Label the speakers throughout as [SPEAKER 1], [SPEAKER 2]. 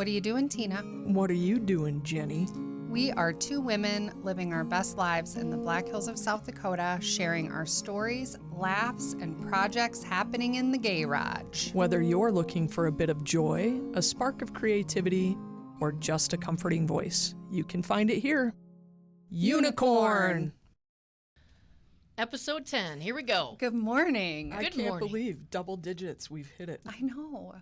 [SPEAKER 1] What are you doing, Tina?
[SPEAKER 2] What are you doing, Jenny?
[SPEAKER 1] We are two women living our best lives in the Black Hills of South Dakota, sharing our stories, laughs, and projects happening in the garage.
[SPEAKER 2] Whether you're looking for a bit of joy, a spark of creativity, or just a comforting voice, you can find it here. Unicorn!
[SPEAKER 3] Episode 10. Here we go.
[SPEAKER 1] Good morning.
[SPEAKER 2] I can't believe double digits. We've hit it.
[SPEAKER 1] I know.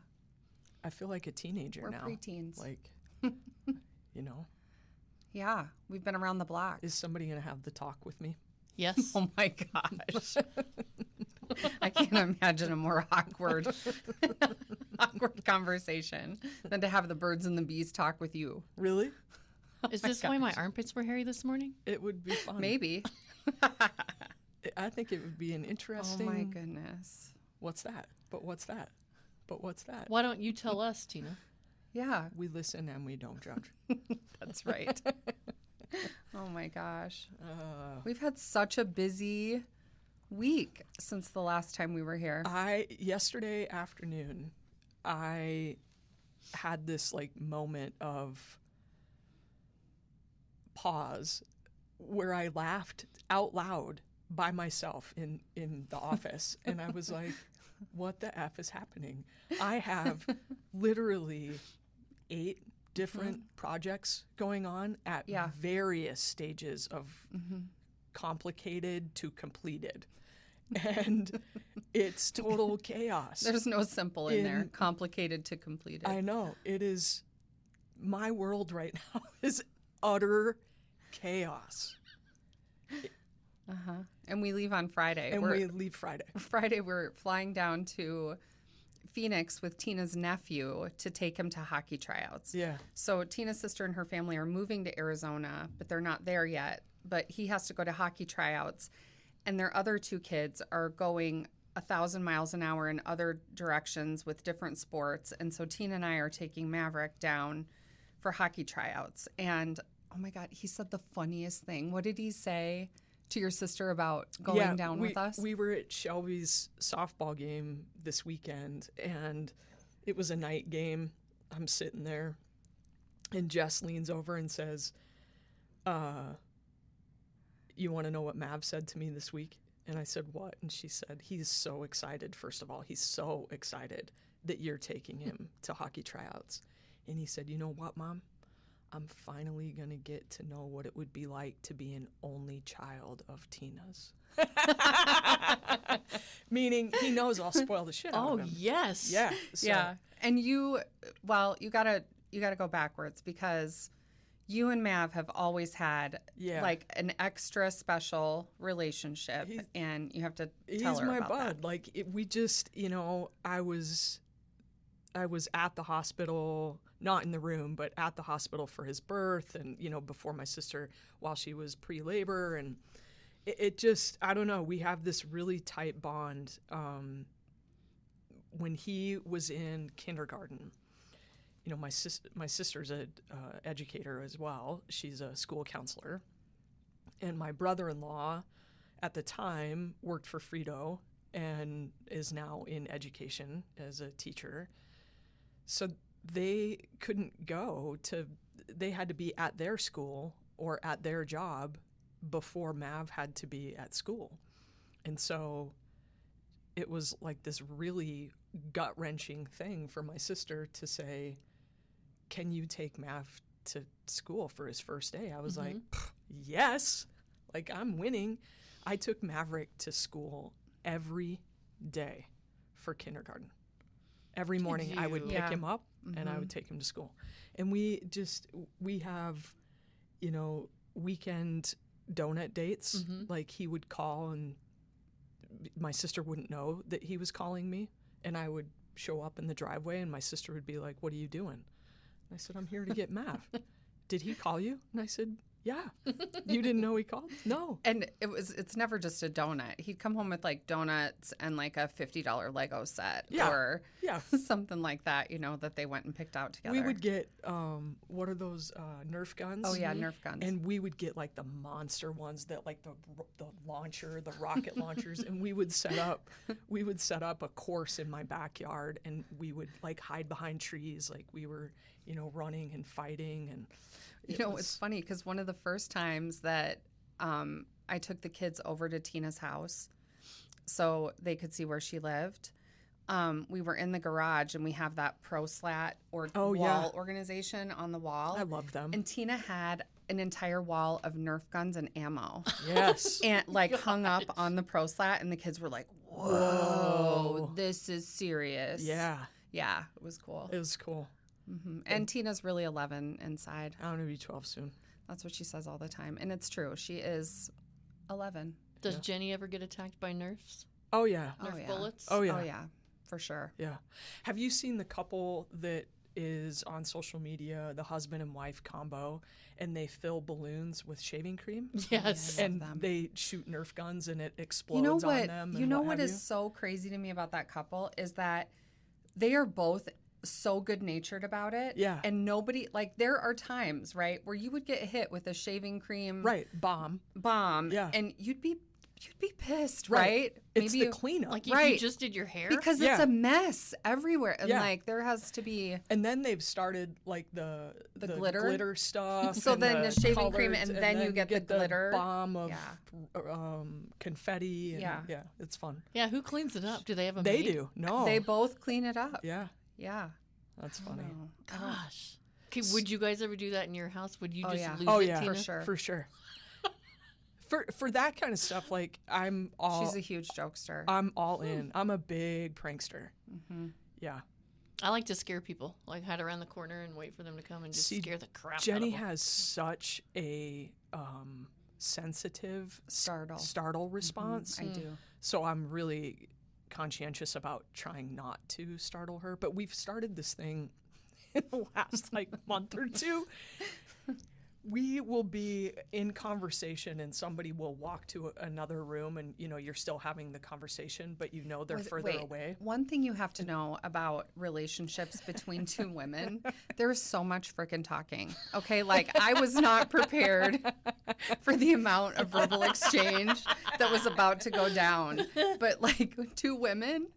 [SPEAKER 2] I feel like a teenager
[SPEAKER 1] We're
[SPEAKER 2] now.
[SPEAKER 1] preteens.
[SPEAKER 2] Like, you know.
[SPEAKER 1] Yeah, we've been around the block.
[SPEAKER 2] Is somebody going to have the talk with me?
[SPEAKER 3] Yes.
[SPEAKER 1] Oh my gosh. I can't imagine a more awkward conversation than to have the birds and the bees talk with you.
[SPEAKER 2] Really?
[SPEAKER 3] Is this why my armpits were hairy this morning?
[SPEAKER 2] It would be fun.
[SPEAKER 1] Maybe.
[SPEAKER 2] I think it would be an interesting...
[SPEAKER 1] Oh my goodness.
[SPEAKER 2] What's that? But what's that? But what's that?
[SPEAKER 3] Why don't you tell us, Tina?
[SPEAKER 1] Yeah.
[SPEAKER 2] We listen and we don't judge.
[SPEAKER 1] That's right. Oh my gosh. We've had such a busy week since the last time we were here.
[SPEAKER 2] Yesterday afternoon, I had this like moment of pause where I laughed out loud by myself in the office. And I was like, what the F is happening? I have literally 8 different projects going on at various stages of complicated to completed. And it's total chaos.
[SPEAKER 1] There's no simple in there. Complicated to completed.
[SPEAKER 2] I know. It is. My world right now is utter chaos.
[SPEAKER 1] And we leave on Friday.
[SPEAKER 2] We leave Friday.
[SPEAKER 1] Friday, we're flying down to Phoenix with Tina's nephew to take him to hockey tryouts.
[SPEAKER 2] Yeah.
[SPEAKER 1] So Tina's sister and her family are moving to Arizona, but they're not there yet. But he has to go to hockey tryouts. And their other 2 kids are going 1,000 miles an hour in other directions with different sports. And so Tina and I are taking Maverick down for hockey tryouts. And, oh my God, he said the funniest thing. What did he say to your sister about going down with us?
[SPEAKER 2] We were at Shelby's softball game this weekend, and it was a night game. I'm sitting there, and Jess leans over and says, you want to know what Mav said to me this week? And I said, what? And she said, he's so excited. First of all, he's so excited that you're taking him to hockey tryouts. And he said, you know what, Mom? I'm finally going to get to know what it would be like to be an only child of Tina's. Meaning he knows I'll spoil the shit out of him.
[SPEAKER 3] Oh, yes.
[SPEAKER 2] Yeah. So.
[SPEAKER 1] Yeah. And you gotta go backwards because you and Mav have always had like an extra special relationship, and you have to tell her about that.
[SPEAKER 2] He's my bud. Like we just, I was at the hospital, not in the room, but at the hospital for his birth, and before my sister while she was pre-labor, and it just, I don't know. We have this really tight bond. When he was in kindergarten, my sister's a educator as well. She's a school counselor, and my brother-in-law at the time worked for Frito and is now in education as a teacher. So they couldn't they had to be at their school or at their job before Mav had to be at school. And so it was like this really gut-wrenching thing for my sister to say, can you take Mav to school for his first day? I was like, yes, like I'm winning. I took Maverick to school every day for kindergarten. Every morning I would pick him up and I would take him to school. And we have, weekend donut dates. Like he would call and my sister wouldn't know that he was calling me. And I would show up in the driveway and my sister would be like, what are you doing? And I said, I'm here to get Mav. Did he call you? And I said, yeah. You didn't know he called? No.
[SPEAKER 1] And it's never just a donut. He'd come home with like donuts and like a $50 Lego set or something like that, that they went and picked out together.
[SPEAKER 2] We would get, what are those Nerf guns?
[SPEAKER 1] Oh yeah, Nerf guns.
[SPEAKER 2] And we would get like the monster ones that like the launcher, the rocket launchers, and we would set up a course in my backyard, and we would like hide behind trees like we were running and fighting. And
[SPEAKER 1] it's funny because one of the first times that I took the kids over to Tina's house so they could see where she lived, we were in the garage and we have that pro slat or wall organization on the wall.
[SPEAKER 2] I love them.
[SPEAKER 1] And Tina had an entire wall of Nerf guns and ammo.
[SPEAKER 2] Yes.
[SPEAKER 1] And hung up on the pro slat, and the kids were like, whoa, this is serious.
[SPEAKER 2] Yeah.
[SPEAKER 1] Yeah, it was cool.
[SPEAKER 2] It was cool.
[SPEAKER 1] Mm-hmm. And Tina's really 11 inside.
[SPEAKER 2] I'm going to be 12 soon.
[SPEAKER 1] That's what she says all the time. And it's true. She is 11.
[SPEAKER 3] Does Jenny ever get attacked by Nerfs?
[SPEAKER 2] Oh, yeah.
[SPEAKER 3] Nerf bullets?
[SPEAKER 2] Oh, yeah.
[SPEAKER 1] Oh, yeah, for sure.
[SPEAKER 2] Yeah. Have you seen the couple that is on social media, the husband and wife combo, and they fill balloons with shaving cream?
[SPEAKER 3] Yes.
[SPEAKER 2] And they shoot Nerf guns and it explodes
[SPEAKER 1] You know what?
[SPEAKER 2] on them.
[SPEAKER 1] You know what is so crazy to me about that couple is that they are both so good-natured about it.
[SPEAKER 2] Yeah.
[SPEAKER 1] And nobody, there are times, right, where you would get hit with a shaving cream
[SPEAKER 2] bomb.
[SPEAKER 1] Yeah. And you'd be pissed, right?
[SPEAKER 2] It's the cleanup.
[SPEAKER 3] Like if you just did your hair?
[SPEAKER 1] Because it's a mess everywhere. And there has to be.
[SPEAKER 2] And then they've started the glitter stuff.
[SPEAKER 1] So
[SPEAKER 2] and
[SPEAKER 1] then the shaving
[SPEAKER 2] colors,
[SPEAKER 1] cream and then you get the glitter.
[SPEAKER 2] Bomb of confetti. And, yeah, it's fun.
[SPEAKER 3] Yeah, who cleans it up? Do they have a
[SPEAKER 2] They
[SPEAKER 3] maid?
[SPEAKER 2] do. No.
[SPEAKER 1] They both clean it up.
[SPEAKER 2] Yeah.
[SPEAKER 1] Yeah.
[SPEAKER 2] That's funny.
[SPEAKER 3] Gosh. Okay, would you guys ever do that in your house? Would you just lose
[SPEAKER 2] oh,
[SPEAKER 3] it,
[SPEAKER 2] yeah.
[SPEAKER 3] Tina?
[SPEAKER 1] For sure.
[SPEAKER 2] For sure. For that kind of stuff,
[SPEAKER 1] She's a huge jokester.
[SPEAKER 2] I'm all in. I'm a big prankster.
[SPEAKER 1] Mm-hmm.
[SPEAKER 2] Yeah.
[SPEAKER 3] I like to scare people, hide around the corner and wait for them to come and just scare the crap out of
[SPEAKER 2] Jenny
[SPEAKER 3] them.
[SPEAKER 2] has such a sensitive startle response.
[SPEAKER 1] I do.
[SPEAKER 2] So I'm really conscientious about trying not to startle her. But we've started this thing in the last month or two. We will be in conversation and somebody will walk to another room and, you're still having the conversation, but they're further away.
[SPEAKER 1] One thing you have to know about relationships between two women, there's so much freaking talking. Okay, I was not prepared for the amount of verbal exchange that was about to go down. But two women,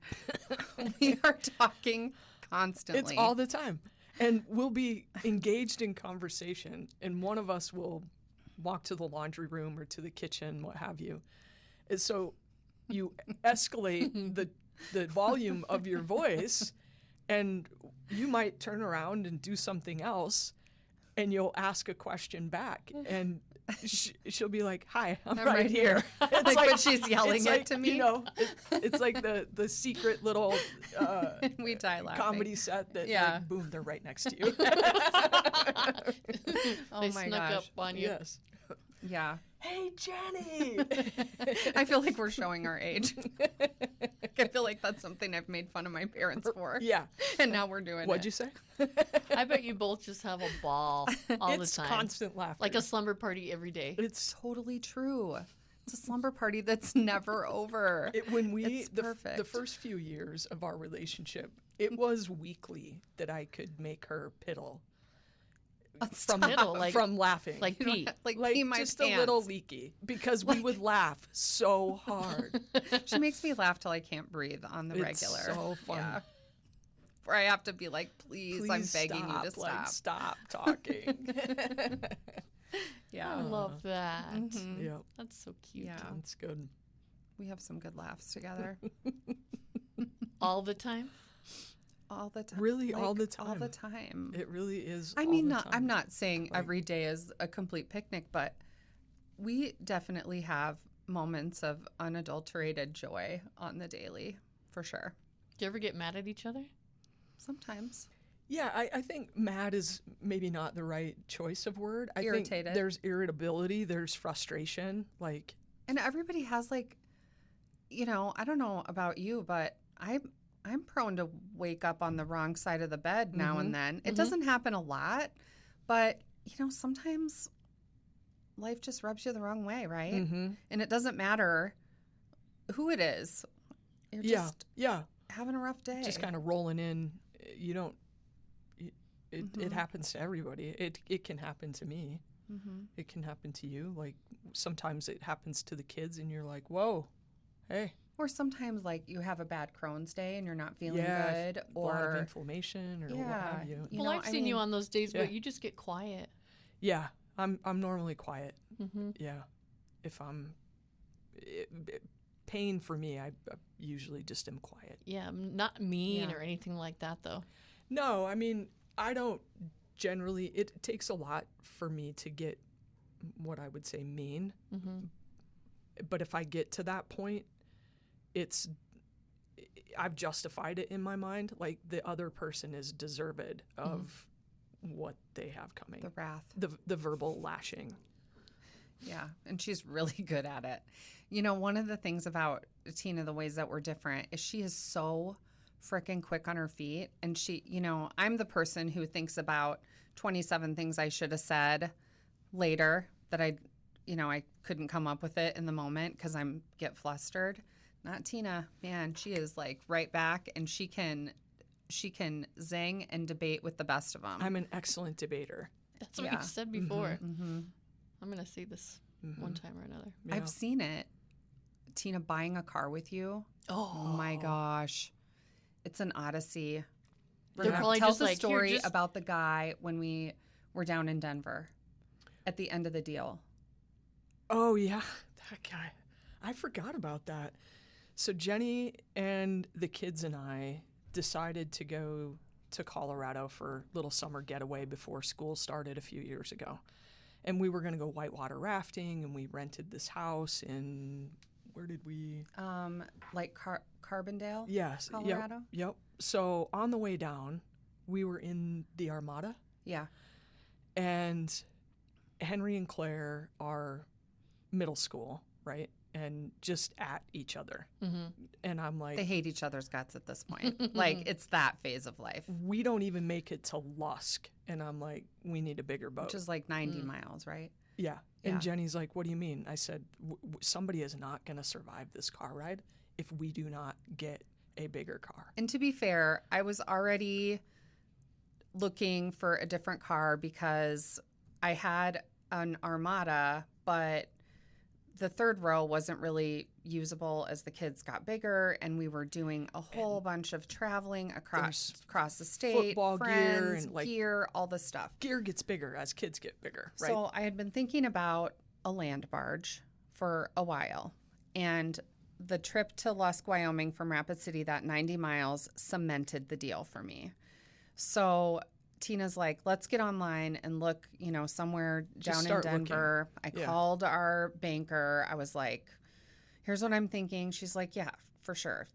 [SPEAKER 1] we are talking constantly.
[SPEAKER 2] It's all the time. And we'll be engaged in conversation, and one of us will walk to the laundry room or to the kitchen, what have you. And so you escalate the volume of your voice, and you might turn around and do something else, and you'll ask a question back, and she'll be like, "Hi, I'm right here."
[SPEAKER 1] It's but she's yelling it to me.
[SPEAKER 2] It's like the secret little
[SPEAKER 1] we die laughing.
[SPEAKER 2] comedy set that boom, they're right next to you.
[SPEAKER 3] They snuck up on you.
[SPEAKER 2] Yes.
[SPEAKER 1] Yeah.
[SPEAKER 2] Hey, Jenny.
[SPEAKER 1] I feel like we're showing our age. I feel like that's something I've made fun of my parents for.
[SPEAKER 2] Yeah.
[SPEAKER 1] And now we're doing
[SPEAKER 2] What'd you say?
[SPEAKER 3] I bet you both just have a ball all the
[SPEAKER 2] It's
[SPEAKER 3] time.
[SPEAKER 2] constant laughter.
[SPEAKER 3] Like a slumber party every day.
[SPEAKER 2] It's
[SPEAKER 1] totally true. It's a slumber party that's never over.
[SPEAKER 2] It's the
[SPEAKER 1] perfect.
[SPEAKER 2] first few years of our relationship, it was weekly that I could make her piddle. From laughing.
[SPEAKER 3] Like pee.
[SPEAKER 1] Like
[SPEAKER 2] pee
[SPEAKER 1] my
[SPEAKER 2] just
[SPEAKER 1] pants.
[SPEAKER 2] a little leaky because we would laugh so hard.
[SPEAKER 1] She makes me laugh till I can't breathe on the regular.
[SPEAKER 2] It's so fun.
[SPEAKER 1] Yeah. Where I have to be like, please I'm begging you to stop.
[SPEAKER 2] Stop talking.
[SPEAKER 1] Yeah.
[SPEAKER 3] I love that.
[SPEAKER 1] Mm-hmm.
[SPEAKER 2] Yeah.
[SPEAKER 3] That's so cute.
[SPEAKER 1] Yeah.
[SPEAKER 2] That's good.
[SPEAKER 1] We have some good laughs together.
[SPEAKER 3] All the time?
[SPEAKER 1] All the time.
[SPEAKER 2] Really, all the time.
[SPEAKER 1] All the time.
[SPEAKER 2] It really is.
[SPEAKER 1] I
[SPEAKER 2] all
[SPEAKER 1] mean,
[SPEAKER 2] the time.
[SPEAKER 1] I'm not saying every day is a complete picnic, but we definitely have moments of unadulterated joy on the daily, for sure.
[SPEAKER 3] Do you ever get mad at each other?
[SPEAKER 1] Sometimes.
[SPEAKER 2] Yeah, I think mad is maybe not the right choice of word. I
[SPEAKER 1] Irritated.
[SPEAKER 2] think there's irritability, there's frustration,
[SPEAKER 1] And everybody has I don't know about you, but I'm prone to wake up on the wrong side of the bed now and then. It doesn't happen a lot, but sometimes life just rubs you the wrong way, right?
[SPEAKER 2] Mm-hmm.
[SPEAKER 1] And it doesn't matter who it is. You're just having a rough day.
[SPEAKER 2] Just kind of rolling in. You don't. It happens to everybody. It can happen to me.
[SPEAKER 1] Mm-hmm.
[SPEAKER 2] It can happen to you. Sometimes it happens to the kids, and you're like, "Whoa, hey."
[SPEAKER 1] Or sometimes, like, you have a bad Crohn's day and you're not feeling
[SPEAKER 2] Yeah,
[SPEAKER 1] good,
[SPEAKER 2] a lot of
[SPEAKER 1] or
[SPEAKER 2] inflammation or what
[SPEAKER 1] yeah,
[SPEAKER 2] have you.
[SPEAKER 1] you
[SPEAKER 3] Well,
[SPEAKER 1] know,
[SPEAKER 3] I've
[SPEAKER 1] I
[SPEAKER 3] seen you
[SPEAKER 1] mean,
[SPEAKER 3] on those days,
[SPEAKER 2] Yeah.
[SPEAKER 3] but you just get quiet.
[SPEAKER 2] Yeah, I'm normally quiet.
[SPEAKER 3] Mm-hmm.
[SPEAKER 2] Yeah, if I'm pain for me, I usually just am quiet.
[SPEAKER 3] Yeah, I'm not mean
[SPEAKER 1] Yeah.
[SPEAKER 3] or anything like that, though.
[SPEAKER 2] No, I mean, I don't generally. It takes a lot for me to get what I would say mean.
[SPEAKER 3] Mm-hmm.
[SPEAKER 2] But if I get to that point, I've justified it in my mind. Like the other person is deserved of what they have coming.
[SPEAKER 1] the wrath.
[SPEAKER 2] The verbal lashing.
[SPEAKER 1] Yeah, and she's really good at it. You know, one of the things about Tina, the ways that we're different, is she is so freaking quick on her feet. And she, you know, I'm the person who thinks about 27 things I should have said later that I couldn't come up with it in the moment because get flustered. Not Tina. Man, she is like right back, and she can zing and debate with the best of them.
[SPEAKER 2] I'm an excellent debater.
[SPEAKER 3] That's what
[SPEAKER 1] Yeah.
[SPEAKER 3] you said before.
[SPEAKER 1] Mm-hmm.
[SPEAKER 3] I'm going to see this one time or another.
[SPEAKER 2] Yeah.
[SPEAKER 1] I've seen it. Tina buying a car with you. Oh my gosh. It's an odyssey.
[SPEAKER 3] They're probably
[SPEAKER 1] Tell
[SPEAKER 3] just
[SPEAKER 1] the
[SPEAKER 3] like, "Here,
[SPEAKER 1] story
[SPEAKER 3] just-"
[SPEAKER 1] about the guy when we were down in Denver at the end of the deal.
[SPEAKER 2] Oh yeah, that guy. I forgot about that. So Jenny and the kids and I decided to go to Colorado for a little summer getaway before school started a few years ago. And we were going to go whitewater rafting, and we rented this house in, where did we?
[SPEAKER 1] Like Carbondale?
[SPEAKER 2] Yes.
[SPEAKER 1] Colorado?
[SPEAKER 2] Yep. So on the way down, we were in the Armada,
[SPEAKER 1] Yeah.
[SPEAKER 2] and Henry and Claire are middle school, right? And just at each other.
[SPEAKER 3] Mm-hmm.
[SPEAKER 2] And I'm like,
[SPEAKER 1] They hate each other's guts at this point. Like, it's that phase of life,
[SPEAKER 2] we don't even make it to Lusk. And I'm like, we need a bigger boat.
[SPEAKER 1] which is like 90 miles, right?
[SPEAKER 2] Yeah. And
[SPEAKER 1] Yeah.
[SPEAKER 2] Jenny's like, what do you mean? I said, somebody is not going to survive this car ride if we do not get a bigger car.
[SPEAKER 1] And to be fair, I was already looking for a different car because I had an Armada, but the third row wasn't really usable as the kids got bigger, and we were doing a whole bunch of traveling across the state,
[SPEAKER 2] football gear
[SPEAKER 1] friends,
[SPEAKER 2] and, like,
[SPEAKER 1] gear, all this stuff.
[SPEAKER 2] Gear gets bigger as kids get bigger, right?
[SPEAKER 1] So I had been thinking about a land barge for a while, and the trip to Lusk, Wyoming from Rapid City, that 90 miles, cemented the deal for me. So Tina's like, let's get online and look, somewhere
[SPEAKER 2] Just
[SPEAKER 1] down in
[SPEAKER 2] start
[SPEAKER 1] Denver.
[SPEAKER 2] looking.
[SPEAKER 1] I called our banker. I was like, here's what I'm thinking. She's like, yeah, for sure.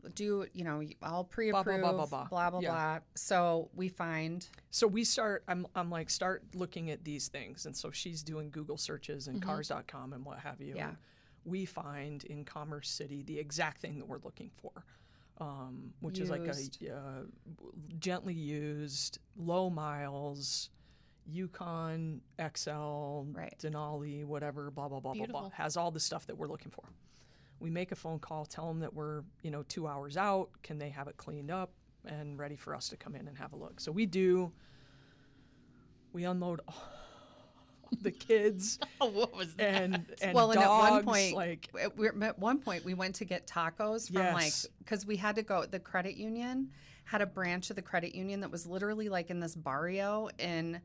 [SPEAKER 1] I'll pre-approve,
[SPEAKER 2] Blah, blah, blah, blah.
[SPEAKER 1] blah,
[SPEAKER 2] Yeah.
[SPEAKER 1] blah. So we find,
[SPEAKER 2] So we start, I'm like, start looking at these things. And so she's doing Google searches and cars.com and what have you.
[SPEAKER 1] Yeah.
[SPEAKER 2] And we find in Commerce City the exact thing that we're looking for, which is like a gently used, low miles, Yukon XL,
[SPEAKER 1] Right.
[SPEAKER 2] Denali, whatever, blah, blah, blah, blah,
[SPEAKER 3] Beautiful.
[SPEAKER 2] blah. Has all the stuff that we're looking for. We make a phone call, tell them that we're, 2 hours out. Can they have it cleaned up and ready for us to come in and have a look? So we do. We unload all the kids
[SPEAKER 3] What was that?
[SPEAKER 2] and
[SPEAKER 1] well, and
[SPEAKER 2] dogs.
[SPEAKER 1] at one point,
[SPEAKER 2] like,
[SPEAKER 1] at one point we went to get tacos from
[SPEAKER 2] Yes.
[SPEAKER 1] because we had to go. The credit union had a branch of the credit union that was literally like in this barrio in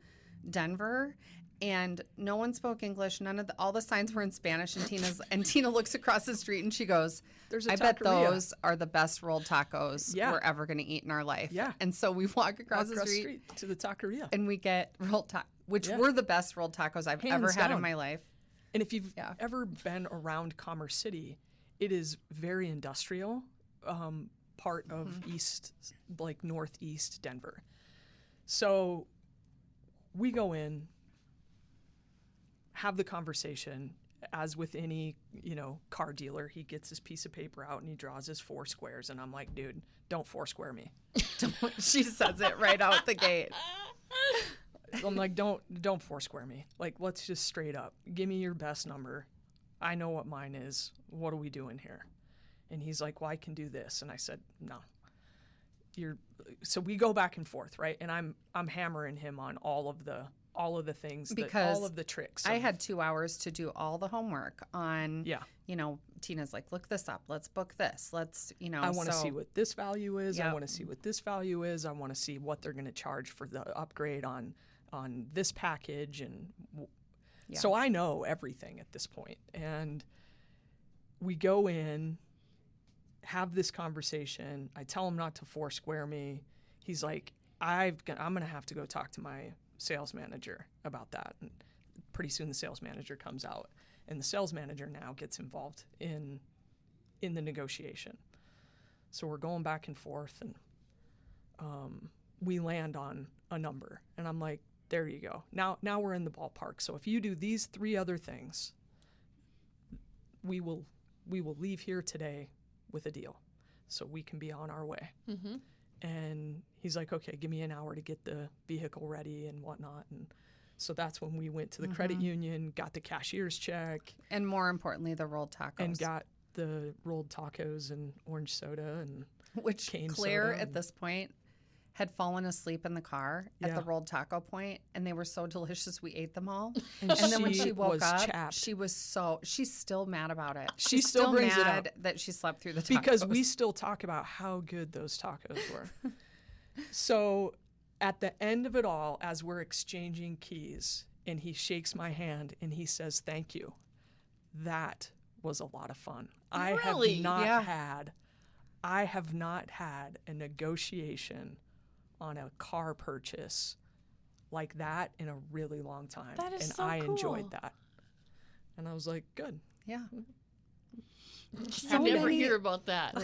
[SPEAKER 1] Denver, and no one spoke English. All the signs were in Spanish, and Tina looks across the street and she goes,
[SPEAKER 2] There's a
[SPEAKER 1] "I bet
[SPEAKER 2] taqueria."
[SPEAKER 1] those are the best rolled tacos
[SPEAKER 2] Yeah.
[SPEAKER 1] we're ever going to eat in our life."
[SPEAKER 2] Yeah.
[SPEAKER 1] And so we walk across the street
[SPEAKER 2] to the taqueria.
[SPEAKER 1] and we get rolled tacos, which
[SPEAKER 2] Yeah.
[SPEAKER 1] were the best rolled tacos I've
[SPEAKER 2] Hands
[SPEAKER 1] ever had in
[SPEAKER 2] down.
[SPEAKER 1] my life.
[SPEAKER 2] And if you've
[SPEAKER 1] Yeah.
[SPEAKER 2] ever been around Commerce City, it is very industrial, part of northeast Denver. So we go in, have the conversation. As with any, car dealer, he gets his piece of paper out and he draws his 4 squares. And I'm like, dude, don't 4 square me.
[SPEAKER 1] She says it right out the gate.
[SPEAKER 2] I'm like, don't 4 square me. Like, let's just straight up. Give me your best number. I know what mine is. What are we doing here? And he's like, well, I can do this. And I said, no. so we go back and forth, right? And I'm hammering him on all of the things,
[SPEAKER 1] Because
[SPEAKER 2] all of the tricks.
[SPEAKER 1] I had 2 hours to do all the homework on,
[SPEAKER 2] Yeah.
[SPEAKER 1] you know, Tina's like, look this up. Let's book this. Let's, you know.
[SPEAKER 2] I want to see what this value is. I
[SPEAKER 1] Yep.
[SPEAKER 2] want to see what this value is. I want to see what they're going to charge for the upgrade on this package. And
[SPEAKER 1] Yeah.
[SPEAKER 2] so I know everything at this point. And we go in, have this conversation. I tell him not to Foursquare me. He's like, I'm going to have to go talk to my sales manager about that. And pretty soon the sales manager comes out, and the sales manager now gets involved in the negotiation. So we're going back and forth, and we land on a number, and I'm like, there you go. Now we're in the ballpark. So if you do these 3 other things, we will leave here today with a deal, so we can be on our way.
[SPEAKER 3] Mm-hmm.
[SPEAKER 2] And he's like, okay, give me an hour to get the vehicle ready and whatnot. And so that's when we went to the credit union, got the cashier's check,
[SPEAKER 1] And more importantly, the rolled tacos.
[SPEAKER 2] and got the rolled tacos and orange soda and
[SPEAKER 1] Which
[SPEAKER 2] cane
[SPEAKER 1] Claire,
[SPEAKER 2] soda
[SPEAKER 1] at
[SPEAKER 2] and-
[SPEAKER 1] this point, had fallen asleep in the car at the rolled taco point, and they were so delicious we ate them all.
[SPEAKER 2] And
[SPEAKER 1] And then when
[SPEAKER 2] she
[SPEAKER 1] she woke
[SPEAKER 2] was
[SPEAKER 1] up,
[SPEAKER 2] chapped.
[SPEAKER 1] she's still mad about it.
[SPEAKER 2] She
[SPEAKER 1] She's
[SPEAKER 2] still brings it
[SPEAKER 1] mad
[SPEAKER 2] up.
[SPEAKER 1] that she slept through the tacos.
[SPEAKER 2] because we still talk about how good those tacos were. So at the end of it all, as we're exchanging keys, and he shakes my hand and he says, thank you. That was a lot of fun.
[SPEAKER 3] Really?
[SPEAKER 2] I have not had a negotiation on a car purchase like that in a really long time.
[SPEAKER 3] That is
[SPEAKER 2] and
[SPEAKER 3] so
[SPEAKER 2] I
[SPEAKER 3] cool.
[SPEAKER 2] enjoyed that. And I was like, good.
[SPEAKER 1] Yeah.
[SPEAKER 3] I never
[SPEAKER 1] many-
[SPEAKER 3] hear about that.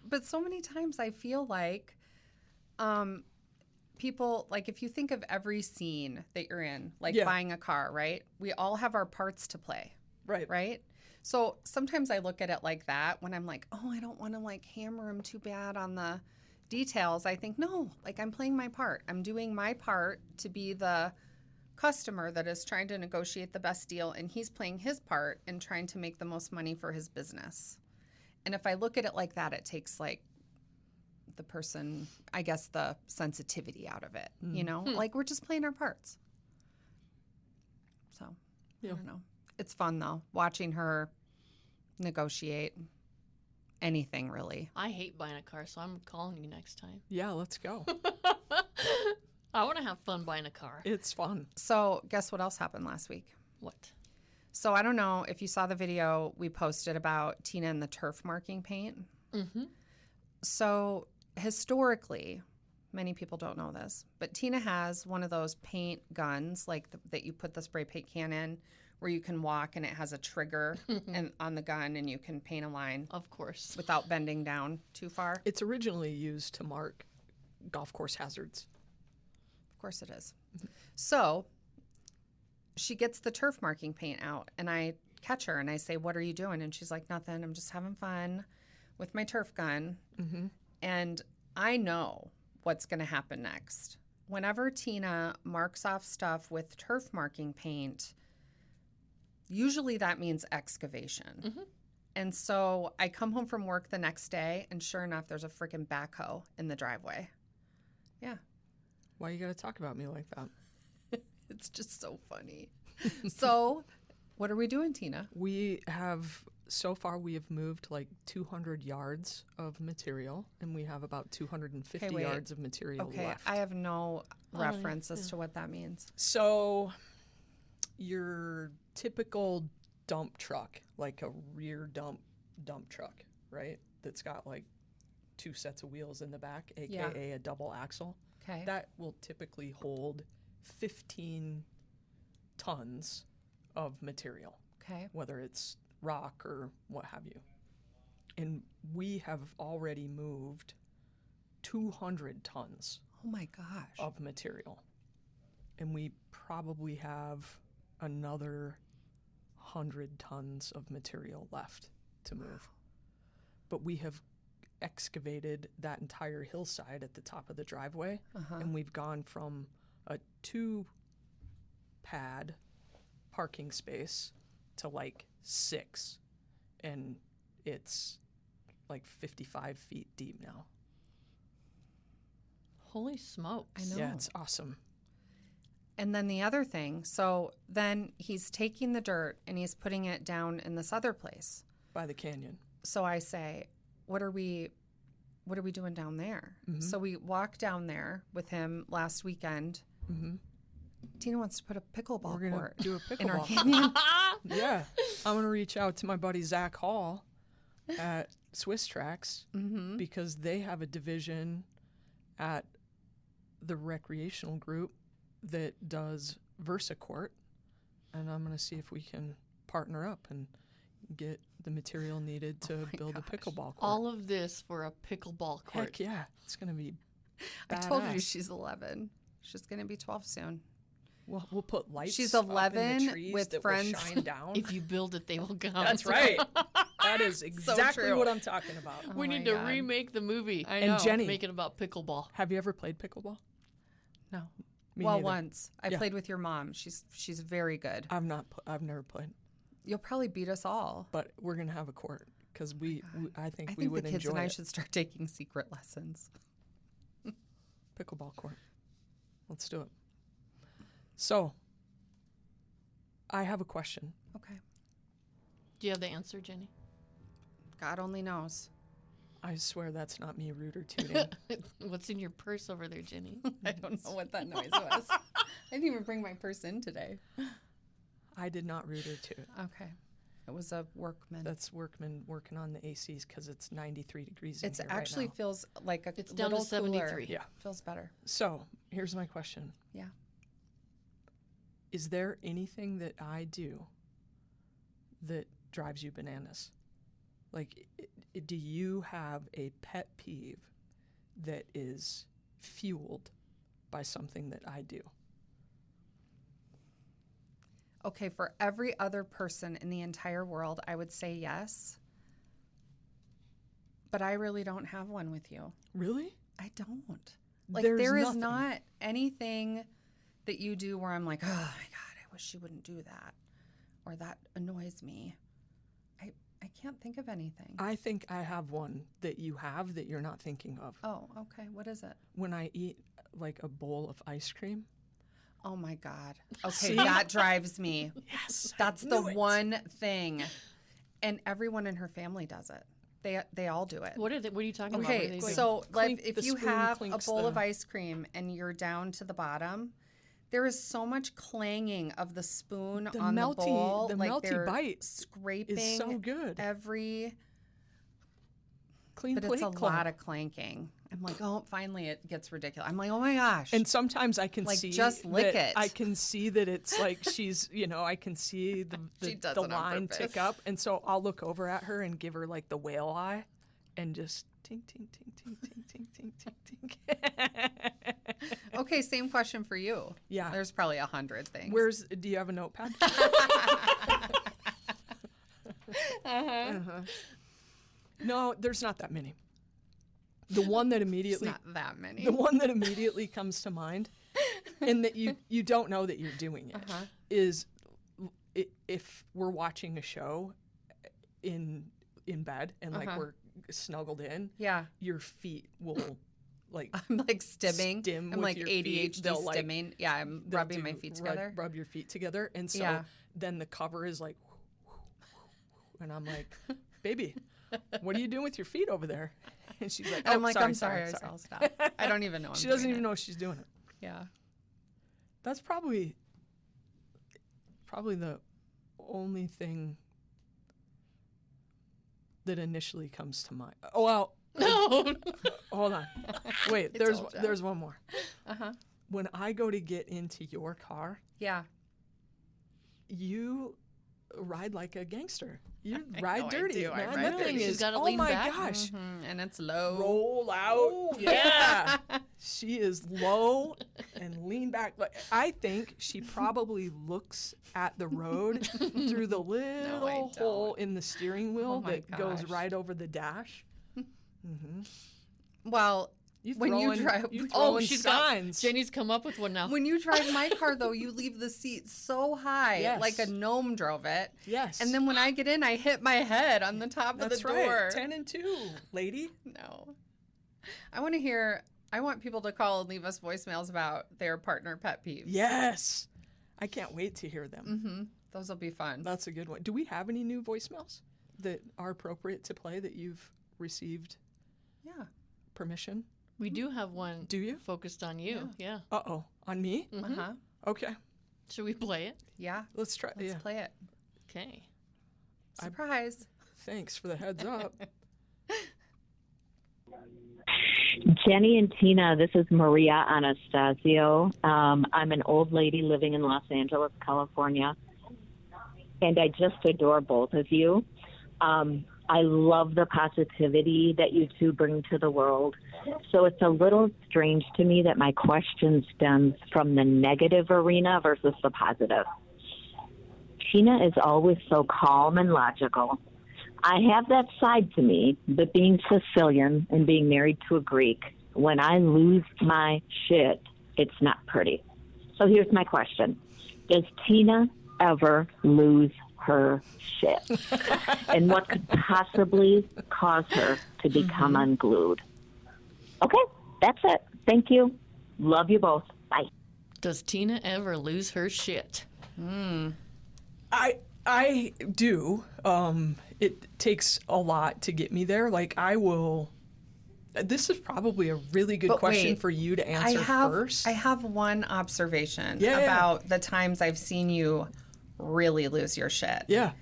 [SPEAKER 1] But so many times I feel like people, like if you think of every scene that you're in, like
[SPEAKER 2] Yeah.
[SPEAKER 1] buying a car, right? We all have our parts to play,
[SPEAKER 2] Right.
[SPEAKER 1] right? So sometimes I look at it like that when I'm like, oh, I don't want to like hammer him too bad on the details. I think, no, like I'm playing my part. I'm doing my part to be the customer that is trying to negotiate the best deal, and he's playing his part in trying to make the most money for his business. And if I look at it like that, it takes like the person, I guess, the sensitivity out of it, you know? Like we're just playing our parts. So,
[SPEAKER 2] Yeah.
[SPEAKER 1] I don't know. It's fun though, watching her negotiate anything really.
[SPEAKER 3] I hate buying a car, so I'm calling you next time.
[SPEAKER 2] Yeah, let's go.
[SPEAKER 3] I want to have fun buying a car.
[SPEAKER 2] It's fun.
[SPEAKER 1] So, guess what else happened last week?
[SPEAKER 3] What?
[SPEAKER 1] So, I don't know if you saw the video we posted about Tina and the turf marking paint.
[SPEAKER 3] Mm-hmm.
[SPEAKER 1] So, historically, many people don't know this, but Tina has one of those paint guns, like that you put the spray paint can in, where you can walk and it has a trigger and on the gun, and you can paint a line
[SPEAKER 3] Of course.
[SPEAKER 1] without bending down too far.
[SPEAKER 2] It's originally used to mark golf course hazards.
[SPEAKER 1] Of course it is. So she gets the turf marking paint out, and I catch her and I say, what are you doing? And she's like, nothing. I'm just having fun with my turf gun.
[SPEAKER 2] Mm-hmm.
[SPEAKER 1] And I know what's going to happen next. Whenever Tina marks off stuff with turf marking paint, usually that means excavation.
[SPEAKER 3] Mm-hmm.
[SPEAKER 1] And so I come home from work the next day, and sure enough, there's a freaking backhoe in the driveway. Yeah.
[SPEAKER 2] Why you got to talk about me like that?
[SPEAKER 1] It's just so funny. So what are we doing, Tina?
[SPEAKER 2] We have moved like 200 yards of material, and we have about 250
[SPEAKER 1] Okay, wait.
[SPEAKER 2] yards of material
[SPEAKER 1] Okay,
[SPEAKER 2] left.
[SPEAKER 1] I have no
[SPEAKER 3] Oh, yeah,
[SPEAKER 1] reference as
[SPEAKER 3] yeah.
[SPEAKER 1] to what that means.
[SPEAKER 2] So your typical dump truck, like a rear dump truck, right? That's got like 2 sets of wheels in the back, aka a double axle.
[SPEAKER 1] Okay.
[SPEAKER 2] That will typically hold 15 tons of material,
[SPEAKER 1] Okay.
[SPEAKER 2] whether it's rock or what have you. And we have already moved 200 tons
[SPEAKER 1] Oh my gosh.
[SPEAKER 2] of material. And we probably have another 100 tons of material left to move. But we have excavated that entire hillside at the top of the driveway,
[SPEAKER 1] Uh-huh.
[SPEAKER 2] and we've gone from a 2-pad parking space to like 6, and it's like 55 feet deep now.
[SPEAKER 3] Holy smokes.
[SPEAKER 1] I know.
[SPEAKER 2] Yeah, it's awesome.
[SPEAKER 1] And then the other thing, so then he's taking the dirt and he's putting it down in this other place.
[SPEAKER 2] By the canyon.
[SPEAKER 1] So I say, what are we doing down there?
[SPEAKER 2] Mm-hmm.
[SPEAKER 1] So we walked down there with him last weekend.
[SPEAKER 2] Mm-hmm.
[SPEAKER 1] Tina wants to put a pickleball
[SPEAKER 2] We're gonna
[SPEAKER 1] court
[SPEAKER 2] do a
[SPEAKER 1] in our
[SPEAKER 2] pickleball.
[SPEAKER 1] canyon.
[SPEAKER 2] Yeah, I'm gonna reach out to my buddy Zach Hall at Swiss Tracks
[SPEAKER 1] Mm-hmm.
[SPEAKER 2] because they have a division at the recreational group that does VersaCourt, and I'm gonna see if we can partner up and get the material needed to build a pickleball court.
[SPEAKER 3] All of this for a pickleball court.
[SPEAKER 2] Heck yeah, it's gonna be.
[SPEAKER 1] I told you
[SPEAKER 2] badass.
[SPEAKER 1] she's 11. She's going to be 12 soon.
[SPEAKER 2] We'll put lights.
[SPEAKER 1] She's
[SPEAKER 2] up in the
[SPEAKER 1] 11
[SPEAKER 2] trees
[SPEAKER 1] with
[SPEAKER 2] that
[SPEAKER 1] friends.
[SPEAKER 2] will shine down.
[SPEAKER 3] If you build it, they will come.
[SPEAKER 2] That's right. That is exactly
[SPEAKER 1] true.
[SPEAKER 2] what I'm talking about.
[SPEAKER 1] Oh
[SPEAKER 3] We
[SPEAKER 1] my
[SPEAKER 3] need to
[SPEAKER 1] God.
[SPEAKER 3] remake the movie.
[SPEAKER 1] I
[SPEAKER 2] And
[SPEAKER 1] know.
[SPEAKER 2] Jenny-
[SPEAKER 3] Make it about pickleball.
[SPEAKER 2] Have you ever played pickleball?
[SPEAKER 1] No.
[SPEAKER 2] Me
[SPEAKER 1] well,
[SPEAKER 2] neither.
[SPEAKER 1] once. I
[SPEAKER 2] Yeah.
[SPEAKER 1] played with your mom. She's very good.
[SPEAKER 2] I've never played,
[SPEAKER 1] You'll probably beat us all.
[SPEAKER 2] but we're gonna have a court because I think
[SPEAKER 1] I
[SPEAKER 2] we
[SPEAKER 1] think
[SPEAKER 2] would
[SPEAKER 1] the kids
[SPEAKER 2] enjoy
[SPEAKER 1] and I
[SPEAKER 2] it.
[SPEAKER 1] should start taking secret lessons.
[SPEAKER 2] Pickleball court. Let's do it. So, I have a question.
[SPEAKER 1] Okay.
[SPEAKER 3] Do you have the answer, Jenny?
[SPEAKER 1] God only knows.
[SPEAKER 2] I swear that's not me rude or tooting.
[SPEAKER 3] What's in your purse over there, Jenny?
[SPEAKER 1] I don't know what that noise was. I didn't even bring my purse in today.
[SPEAKER 2] I did not rude or toot.
[SPEAKER 1] Okay. It was a workman.
[SPEAKER 2] That's workmen working on the ACs because it's 93 degrees
[SPEAKER 1] It
[SPEAKER 2] in here
[SPEAKER 1] actually
[SPEAKER 2] right now.
[SPEAKER 1] feels like a
[SPEAKER 3] It's down to
[SPEAKER 1] little
[SPEAKER 3] 73.
[SPEAKER 1] cooler.
[SPEAKER 2] Yeah.
[SPEAKER 1] Feels better.
[SPEAKER 2] So, here's my question.
[SPEAKER 1] Yeah.
[SPEAKER 2] Is there anything that I do that drives you bananas? Like, do you have a pet peeve that is fueled by something that I do?
[SPEAKER 1] Okay, for every other person in the entire world, I would say yes. But I really don't have one with you.
[SPEAKER 2] Really?
[SPEAKER 1] I don't. Like,
[SPEAKER 2] There's
[SPEAKER 1] there is
[SPEAKER 2] nothing.
[SPEAKER 1] not anything that you do where I'm like, oh my God, I wish you wouldn't do that. Or that annoys me. I can't think of anything.
[SPEAKER 2] I think I have one that you have that you're not thinking of.
[SPEAKER 1] Oh, okay. What is it?
[SPEAKER 2] When I eat like a bowl of ice cream.
[SPEAKER 1] Oh my God. Okay,
[SPEAKER 2] See?
[SPEAKER 1] that drives me.
[SPEAKER 2] Yes.
[SPEAKER 1] That's the one thing. And everyone in her family does it. They all do it.
[SPEAKER 3] What are you talking about? What
[SPEAKER 1] Okay,
[SPEAKER 3] are they doing?
[SPEAKER 1] so like
[SPEAKER 2] Clink,
[SPEAKER 1] if
[SPEAKER 2] the
[SPEAKER 1] you
[SPEAKER 2] spoon
[SPEAKER 1] have a
[SPEAKER 2] clinks
[SPEAKER 1] bowl of
[SPEAKER 2] the-
[SPEAKER 1] ice cream and you're down to the bottom, there is so much clanging of the spoon
[SPEAKER 2] The
[SPEAKER 1] on the bowl.
[SPEAKER 2] the
[SPEAKER 1] like
[SPEAKER 2] melty
[SPEAKER 1] they're
[SPEAKER 2] bite
[SPEAKER 1] scraping
[SPEAKER 2] is so good.
[SPEAKER 1] every,
[SPEAKER 2] Clean
[SPEAKER 1] but
[SPEAKER 2] plate
[SPEAKER 1] it's a
[SPEAKER 2] clunk.
[SPEAKER 1] lot of clanking. I'm like, oh, finally it gets ridiculous. I'm like, oh my gosh.
[SPEAKER 2] And sometimes I can
[SPEAKER 1] Like,
[SPEAKER 2] see
[SPEAKER 1] just lick
[SPEAKER 2] that
[SPEAKER 1] it.
[SPEAKER 2] I can see that it's like she's, I can see
[SPEAKER 1] She does
[SPEAKER 2] the
[SPEAKER 1] it on
[SPEAKER 2] line
[SPEAKER 1] purpose.
[SPEAKER 2] tick up, and so I'll look over at her and give her like the whale eye, and just ting ting ting ting ting ting ting ting ting.
[SPEAKER 1] Okay, same question for you.
[SPEAKER 2] Yeah.
[SPEAKER 1] There's probably 100 things.
[SPEAKER 2] Do you have a notepad? No, there's not that many. The one that
[SPEAKER 1] It's
[SPEAKER 2] immediately
[SPEAKER 1] not that many.
[SPEAKER 2] the one that immediately comes to mind, and that you don't know that you're doing it,
[SPEAKER 1] Uh-huh.
[SPEAKER 2] is if we're watching a show in bed and like
[SPEAKER 1] Uh-huh.
[SPEAKER 2] we're snuggled in,
[SPEAKER 1] Yeah.
[SPEAKER 2] your feet will like
[SPEAKER 1] I'm like stimming.
[SPEAKER 2] Stim
[SPEAKER 1] I'm
[SPEAKER 2] with
[SPEAKER 1] like
[SPEAKER 2] your feet.
[SPEAKER 1] ADHD
[SPEAKER 2] They'll, like,
[SPEAKER 1] stimming. Yeah, I'm
[SPEAKER 2] they'll
[SPEAKER 1] rubbing my
[SPEAKER 2] do-
[SPEAKER 1] feet together.
[SPEAKER 2] rub your feet together, and so
[SPEAKER 1] Yeah.
[SPEAKER 2] then the cover is like, and I'm like, baby, what are you doing with your feet over there? And she's like,
[SPEAKER 1] And I'm
[SPEAKER 2] "Oh,
[SPEAKER 1] like, I'm sorry. I'll stop. I don't even know.
[SPEAKER 2] She doesn't even know she's doing it.
[SPEAKER 1] Yeah.
[SPEAKER 2] That's probably the only thing that initially comes to mind. Oh, well,
[SPEAKER 3] No.
[SPEAKER 2] hold on. Wait,
[SPEAKER 1] I
[SPEAKER 2] there's
[SPEAKER 1] told ya.
[SPEAKER 2] there's one more.
[SPEAKER 1] Uh-huh.
[SPEAKER 2] When I go to get into your car,
[SPEAKER 1] Yeah.
[SPEAKER 2] you ride like a gangster. You
[SPEAKER 1] I
[SPEAKER 2] ride
[SPEAKER 1] know I
[SPEAKER 2] dirty,
[SPEAKER 1] do. I
[SPEAKER 2] man.
[SPEAKER 1] ride
[SPEAKER 2] That thing
[SPEAKER 1] dirty.
[SPEAKER 3] She's
[SPEAKER 2] is,
[SPEAKER 3] gotta
[SPEAKER 2] oh
[SPEAKER 3] lean
[SPEAKER 2] my
[SPEAKER 3] back.
[SPEAKER 2] gosh.
[SPEAKER 1] Mhm, and it's low.
[SPEAKER 2] Roll out. Yeah. She is low and lean back. Like, I think she probably looks at the road through the little hole
[SPEAKER 1] don't.
[SPEAKER 2] in the steering wheel
[SPEAKER 1] Oh my
[SPEAKER 2] that goes
[SPEAKER 1] gosh.
[SPEAKER 2] right over the dash. Mm-hmm.
[SPEAKER 1] Well, when you drive,
[SPEAKER 3] Oh, she's
[SPEAKER 2] signs.
[SPEAKER 3] got Jenny's come up with one now.
[SPEAKER 1] when you drive my car though, you leave the seat so high,
[SPEAKER 2] Yes.
[SPEAKER 1] like a gnome drove it.
[SPEAKER 2] Yes.
[SPEAKER 1] And then when I get in, I hit my head on the top
[SPEAKER 2] that's
[SPEAKER 1] of the
[SPEAKER 2] right.
[SPEAKER 1] door.
[SPEAKER 2] 10 and 2, lady.
[SPEAKER 1] No. I want to hear I want people to call and leave us voicemails about their partner pet peeves.
[SPEAKER 2] Yes. I can't wait to hear them.
[SPEAKER 1] Mm-hmm. Those will be fun.
[SPEAKER 2] That's a good one. Do we have any new voicemails that are appropriate to play that you've received permission?
[SPEAKER 3] We do have one.
[SPEAKER 2] Do you?
[SPEAKER 3] Focused on you. Yeah.
[SPEAKER 2] Uh-oh. On me?
[SPEAKER 1] Uh-huh.
[SPEAKER 2] Okay.
[SPEAKER 3] Should we play it?
[SPEAKER 1] Yeah.
[SPEAKER 2] Let's try.
[SPEAKER 1] Let's play it.
[SPEAKER 3] Okay.
[SPEAKER 1] Surprise.
[SPEAKER 2] Thanks for the heads up.
[SPEAKER 4] Jenny and Tina, this is Maria Anastasio. I'm an old lady living in Los Angeles, California, and I just adore both of you. I love the positivity that you two bring to the world. So it's a little strange to me that my question stems from the negative arena versus the positive. Tina is always so calm and logical. I have that side to me, but being Sicilian and being married to a Greek, when I lose my shit, it's not pretty. So here's my question. Does Tina ever lose her shit? And what could possibly cause her to become unglued? Okay, that's it. Thank you. Love you both. Bye.
[SPEAKER 3] Does Tina ever lose her shit?
[SPEAKER 2] I do. It takes a lot to get me there. Like, I will. This is probably a really good question for you to answer first.
[SPEAKER 1] I have one observation
[SPEAKER 2] Yeah.
[SPEAKER 1] about the times I've seen you really lose your shit.
[SPEAKER 2] Yeah.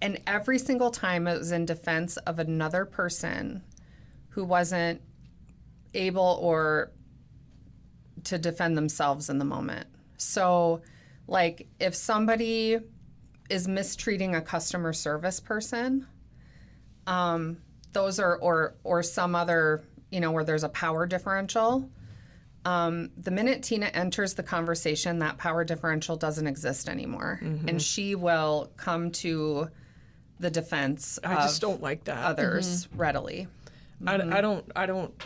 [SPEAKER 1] And every single time it was in defense of another person who wasn't able or to defend themselves in the moment. So, like, if somebody is mistreating a customer service person, those are, or some other, where there's a power differential. The minute Tina enters the conversation, that power differential doesn't exist anymore. And she will come to the defense
[SPEAKER 2] I just don't like that.
[SPEAKER 1] Others readily.
[SPEAKER 2] I don't,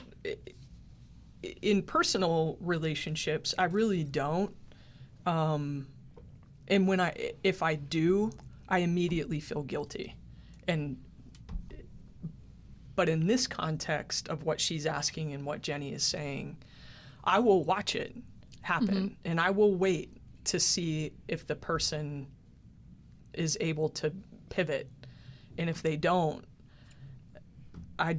[SPEAKER 2] in personal relationships, I really don't. And if I do, I immediately feel guilty. But in this context of what she's asking and what Jenny is saying, I will watch it happen and I will wait to see if the person is able to pivot. And if they don't, I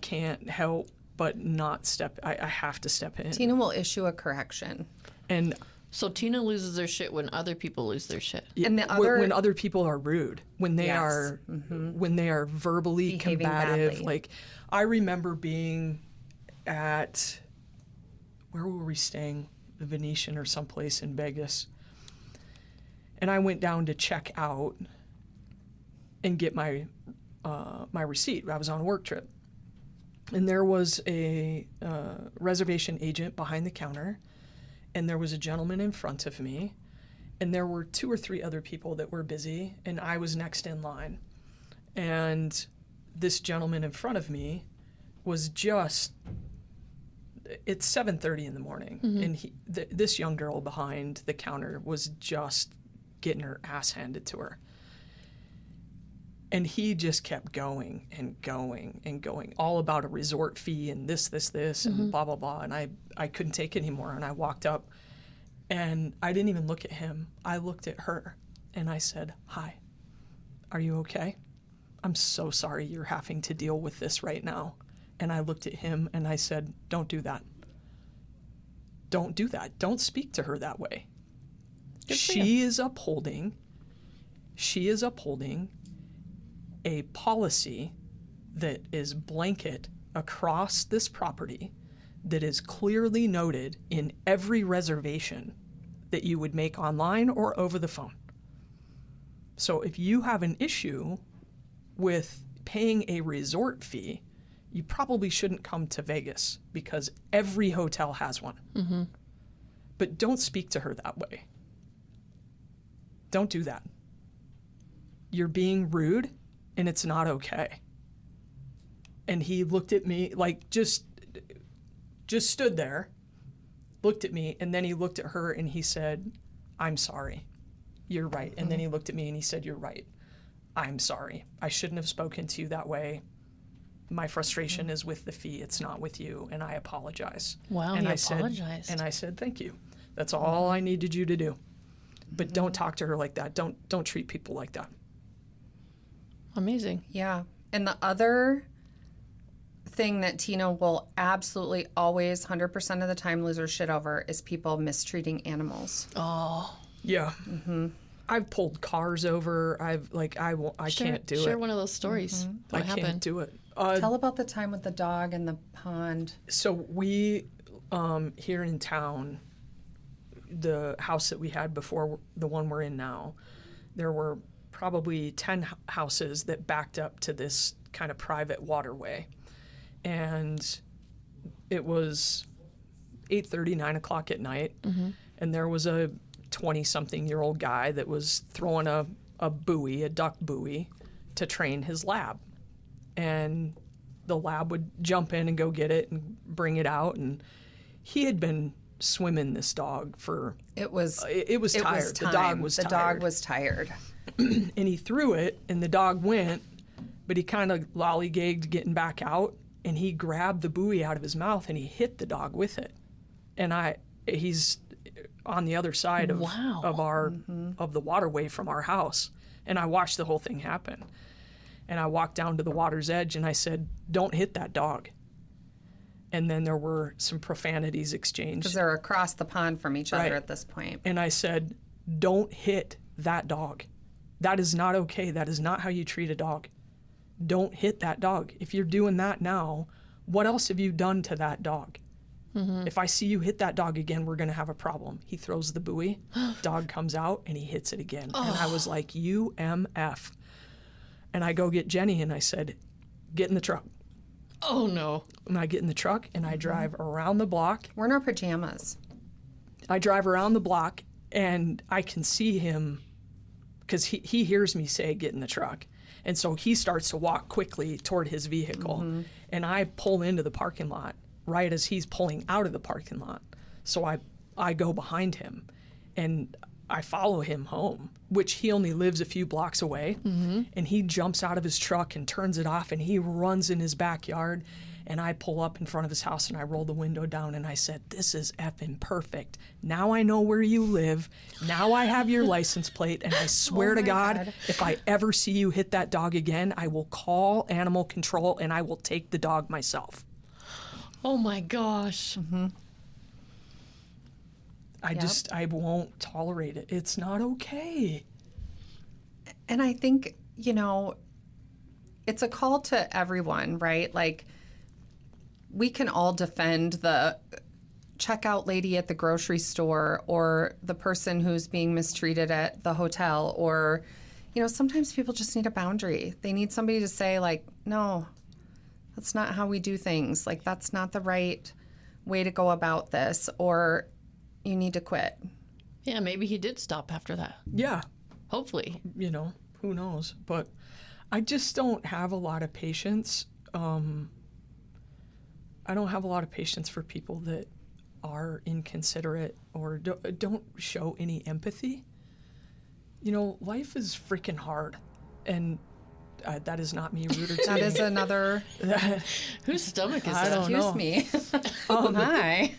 [SPEAKER 2] can't help but not I have to step in.
[SPEAKER 1] Tina will issue a correction.
[SPEAKER 2] And
[SPEAKER 3] So Tina loses their shit when other people lose their shit.
[SPEAKER 1] And
[SPEAKER 2] when other people are rude, when they are verbally
[SPEAKER 1] behaving
[SPEAKER 2] combative.
[SPEAKER 1] badly.
[SPEAKER 2] Like, I remember being at, where were we staying? The Venetian or someplace in Vegas. And I went down to check out and get my receipt. I was on a work trip. And there was a reservation agent behind the counter, and there was a gentleman in front of me, and there were 2 or 3 other people that were busy, and I was next in line. And this gentleman in front of me was it's 7:30 in the morning, and this young girl behind the counter was just getting her ass handed to her. And he just kept going and going and going, all about a resort fee and this, and blah, blah, blah. And I couldn't take it anymore. And I walked up, and I didn't even look at him. I looked at her, and I said, "Hi, are you okay? I'm so sorry you're having to deal with this right now." And I looked at him, and I said, "Don't do that. Don't do that. Don't speak to her that way." She is upholding a policy that is blanket across this property that is clearly noted in every reservation that you would make online or over the phone. So if you have an issue with paying a resort fee, you probably shouldn't come to Vegas because every hotel has one. But don't speak to her that way. Don't do that. You're being rude, and it's not okay. And he looked at me, like, just stood there, looked at me, and then he looked at her and he said, "I'm sorry. You're right." And then he looked at me and he said, "You're right. I'm sorry. I shouldn't have spoken to you that way. my frustration is with the fee. It's not with you, and I apologize.
[SPEAKER 3] Wow,
[SPEAKER 2] and
[SPEAKER 3] you
[SPEAKER 2] I
[SPEAKER 3] apologized.
[SPEAKER 2] And I said, thank you. That's all I needed you to do. But don't talk to her like that. Don't treat people like that.
[SPEAKER 3] Amazing.
[SPEAKER 1] Yeah. And the other thing that Tina will absolutely always 100% of the time lose her shit over is people mistreating animals.
[SPEAKER 3] Oh.
[SPEAKER 2] Yeah. I've pulled cars over. I can't do it.
[SPEAKER 3] Share one of those stories. What
[SPEAKER 2] I
[SPEAKER 3] happened?
[SPEAKER 2] can't do it.
[SPEAKER 1] Tell about the time with the dog in the pond.
[SPEAKER 2] So we, here in town, the house that we had before the one we're in now, there were probably 10 houses that backed up to this kind of private waterway. And it was 8:30, 9 o'clock at night. And there was a 20-something-year-old guy that was throwing a buoy, a duck buoy, to train his lab. And the lab would jump in and go get it and bring it out. And he had been swimming this dog for... It was tired. The dog was tired.
[SPEAKER 1] The dog was tired.
[SPEAKER 2] And he threw it, and the dog went, but he kind of lollygagged getting back out, and he grabbed the buoy out of his mouth, and he hit the dog with it. And he's on the other side of the waterway from our house, and I watched the whole thing happen. And I walked down to the water's edge, and I said, "Don't hit that dog." And then there were some profanities exchanged.
[SPEAKER 1] Because they're across the pond from each other at this point.
[SPEAKER 2] And I said, "Don't hit that dog. That is not okay. That is not how you treat a dog. Don't hit that dog. If you're doing that now, what else have you done to that dog? If I see you hit that dog again, we're going to have a problem." He throws the buoy, dog comes out, and he hits it again. And I was like, UMF. And I go get Jenny, and I said, "Get in the truck."
[SPEAKER 3] Oh, no.
[SPEAKER 2] And I get in the truck, and I drive around the block.
[SPEAKER 1] We're in our pajamas.
[SPEAKER 2] I drive around the block, and I can see him because he hears me say, "Get in the truck." And so he starts to walk quickly toward his vehicle. And I pull into the parking lot right as he's pulling out of the parking lot. So I go behind him, and I follow him home, which he only lives a few blocks away. And he jumps out of his truck and turns it off, and he runs in his backyard. And I pull up in front of his house, and I roll the window down, and I said, "This is effing perfect. Now I know where you live. Now I have your license plate, and I swear to God, if I ever see you hit that dog again, I will call animal control, and I will take the dog myself."
[SPEAKER 3] Oh, my gosh.
[SPEAKER 2] I won't tolerate it. It's not okay.
[SPEAKER 1] And I think, it's a call to everyone, right? Like, we can all defend the checkout lady at the grocery store or the person who's being mistreated at the hotel, or, sometimes people just need a boundary. They need somebody to say, like, "No, that's not how we do things. Like, that's not the right way to go about this," or "You need to quit."
[SPEAKER 3] Yeah, maybe he did stop after that.
[SPEAKER 2] Yeah.
[SPEAKER 3] Hopefully.
[SPEAKER 2] Who knows? But I just don't have a lot of patience. I don't have a lot of patience for people that are inconsiderate or don't show any empathy. Life is freaking hard, and that is not me, Rooter.
[SPEAKER 1] That is another.
[SPEAKER 3] Whose stomach is
[SPEAKER 2] I
[SPEAKER 3] that?
[SPEAKER 2] don't know.
[SPEAKER 1] Excuse me. Hi.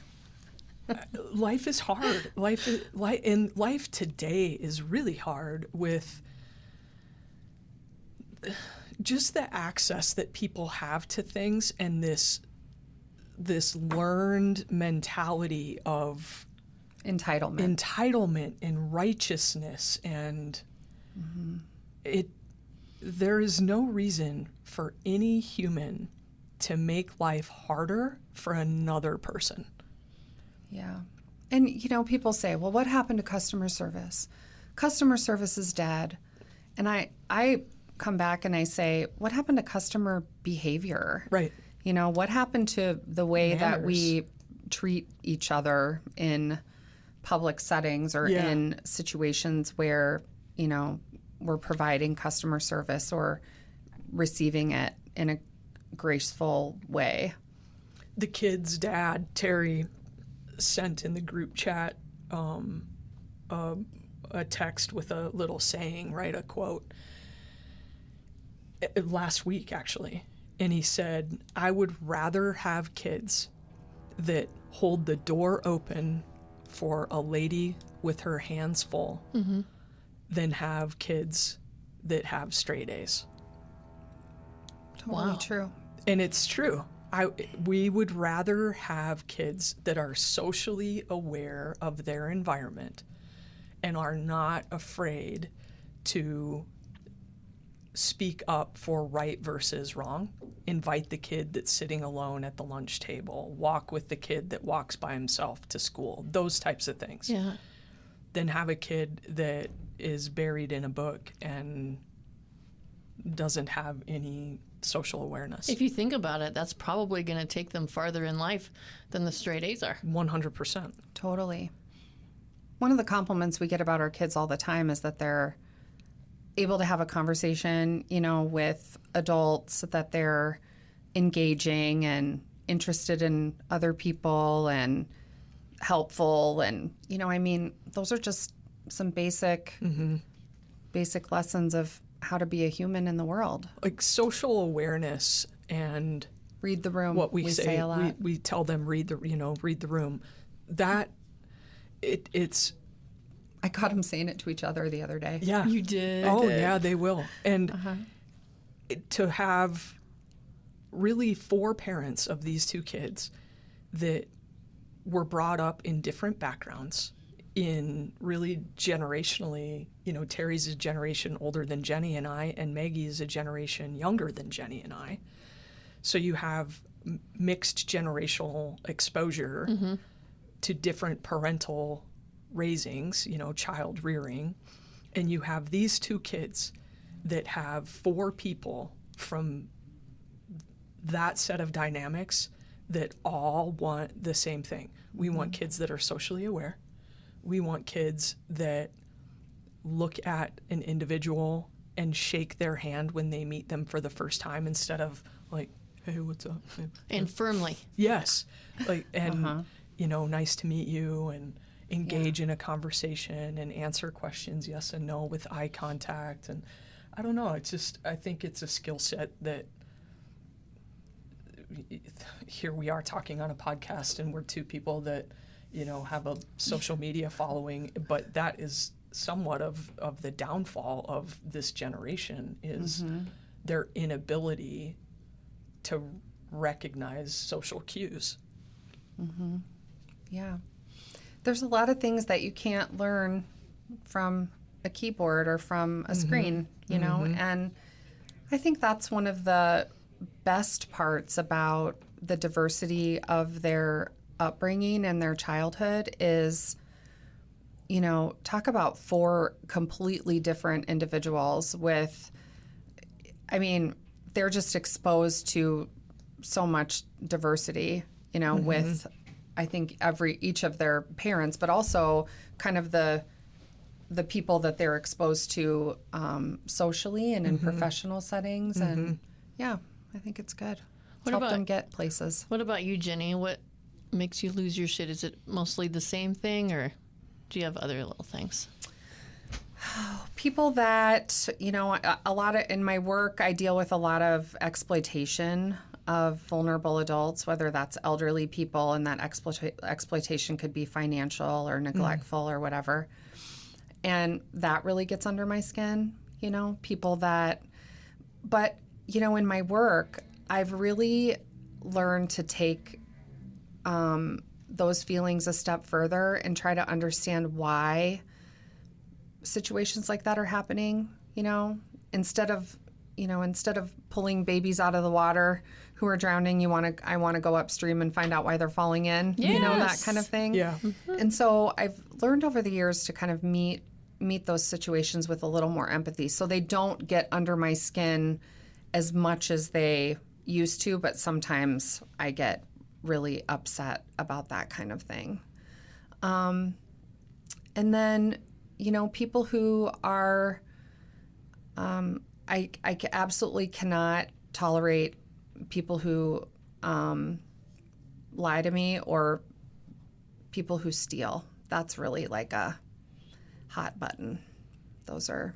[SPEAKER 2] Life is hard. Life today is really hard with just the access that people have to things, and this learned mentality of entitlement and righteousness, and there is no reason for any human to make life harder for another person.
[SPEAKER 1] Yeah. And, people say, "Well, what happened to customer service? Customer service is dead." And I come back and I say, what happened to customer behavior?
[SPEAKER 2] Right.
[SPEAKER 1] What happened to the way
[SPEAKER 2] Manners.
[SPEAKER 1] that we treat each other in public settings or in situations where, we're providing customer service or receiving it in a graceful way?
[SPEAKER 2] The kid's dad, Terry, sent in the group chat a text with a little saying, right, a quote, last week actually, And he said, I would rather have kids that hold the door open for a lady with her hands full than have kids that have straight A's.
[SPEAKER 1] Totally
[SPEAKER 3] Wow.
[SPEAKER 1] true.
[SPEAKER 2] And it's true. We would rather have kids that are socially aware of their environment and are not afraid to speak up for right versus wrong. Invite the kid that's sitting alone at the lunch table, walk with the kid that walks by himself to school, those types of things.
[SPEAKER 3] Yeah.
[SPEAKER 2] Than have a kid that is buried in a book and doesn't have any social awareness.
[SPEAKER 3] If you think about it, that's probably going to take them farther in life than the straight A's are.
[SPEAKER 2] 100%.
[SPEAKER 1] Totally. One of the compliments we get about our kids all the time is that they're able to have a conversation, with adults, that they're engaging and interested in other people and helpful. And, those are just some basic lessons of how to be a human in the world.
[SPEAKER 2] Like social awareness and
[SPEAKER 1] Read the room.
[SPEAKER 2] what we say
[SPEAKER 1] a lot.
[SPEAKER 2] we tell them read the room. That it's
[SPEAKER 1] I caught them saying it to each other the other day.
[SPEAKER 2] yeah.
[SPEAKER 3] You did.
[SPEAKER 2] Oh yeah, they will. And to have really 4 parents of these 2 kids that were brought up in different backgrounds, in really generationally, Terry's a generation older than Jenny and I, and Maggie is a generation younger than Jenny and I. So you have mixed generational exposure to different parental raisings, child rearing. And you have these 2 kids that have 4 people from that set of dynamics that all want the same thing. We want kids that are socially aware. We want kids that look at an individual and shake their hand when they meet them for the first time instead of like, hey, what's up?
[SPEAKER 3] And firmly.
[SPEAKER 2] Yes. Like, and, nice to meet you, and engage in a conversation and answer questions yes and no with eye contact. And I don't know, I think it's a skill set that here we are talking on a podcast and we're 2 people that, have a social media following, but that is somewhat of the downfall of this generation is their inability to recognize social cues.
[SPEAKER 1] Yeah. There's a lot of things that you can't learn from a keyboard or from a screen, and I think that's one of the best parts about the diversity of their upbringing and their childhood is, talk about 4 completely different individuals with, they're just exposed to so much diversity, with, I think, each of their parents, but also kind of the people that they're exposed to socially and in professional settings. And yeah, I think it's good. Help them get places.
[SPEAKER 3] What about you, Jenny? What makes you lose your shit? Is it mostly the same thing, or do you have other little things?
[SPEAKER 1] People that, a lot of, in my work, I deal with a lot of exploitation of vulnerable adults, whether that's elderly people, and that exploitation could be financial or neglectful or whatever. And that really gets under my skin, people that, but, in my work, I've really learned to take those feelings a step further and try to understand why situations like that are happening, instead of pulling babies out of the water who are drowning, I want to go upstream and find out why they're falling in, that kind of thing.
[SPEAKER 2] Yeah.
[SPEAKER 1] And so I've learned over the years to kind of meet those situations with a little more empathy, so they don't get under my skin as much as they used to, but sometimes I get really upset about that kind of thing. And then, people who are, I absolutely cannot tolerate people who lie to me or people who steal. That's really like a hot button. Those are